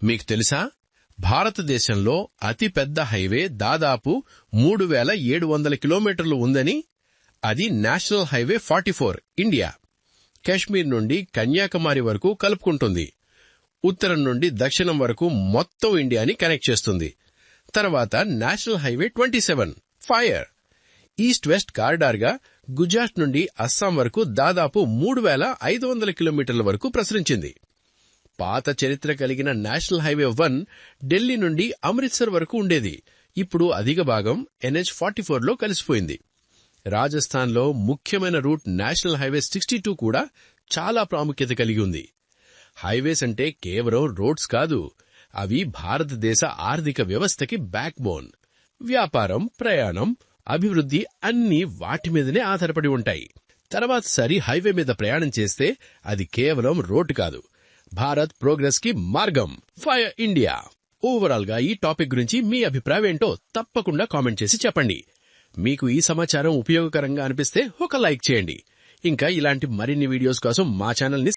మీకు తెలుసా, భారతదేశంలో అతిపెద్ద హైవే దాదాపు 3700 కిలోమీటర్లు ఉందని. అది నేషనల్ హైవే 44 ఇండియా. కశ్మీర్ నుండి కన్యాకుమారి వరకు కలుపుకుంటుంది. ఉత్తరం నుండి దక్షిణం వరకు మొత్తం ఇండియాని కనెక్ట్ చేస్తుంది. తర్వాత national highway 27 fire east west corridor గా గుజరాత్ నుండి అస్సాం వరకు దాదాపు 3500 కిలోమీటర్ల వరకు ప్రసరించింది. పాత చరిత్ర కలిగిన నేషనల్ హైవే 1 ఢిల్లీ నుండి అమృత్సర్ వరకు ఉండేది. ఇప్పుడు అధిక భాగం NH44 లో కలిసిపోయింది. రాజస్థాన్ లో ముఖ్యమైన రూట్ నేషనల్ హైవే 62 కూడా చాలా ప్రాముఖ్యత కలిగి ఉంది. హైవేస్ అంటే కేవలం రోడ్స్ కాదు, అవి భారతదేశ ఆర్థిక వ్యవస్థకి బ్యాక్ బోన్. వ్యాపారం, ప్రయాణం, అభివృద్ధి అన్నీ వాటి మీదనే ఆధారపడి ఉంటాయి. తర్వాతసారి హైవే మీద ప్రయాణం చేస్తే అది కేవలం రోడ్డు కాదు, భారత్ ప్రోగ్రెస్ కి మార్గం. Fire India. ఓవరాల్ గా ఈ టాపిక్ గురించి మీ అభిప్రాయం ఏంటో తప్పకుండా కామెంట్ చేసి చెప్పండి. మీకు ఈ సమాచారం ఉపయోగకరంగా అనిపిస్తే ఒక లైక్ చేయండి. ఇంకా ఇలాంటి మరిన్ని వీడియోస్ కోసం మా ఛానల్ ని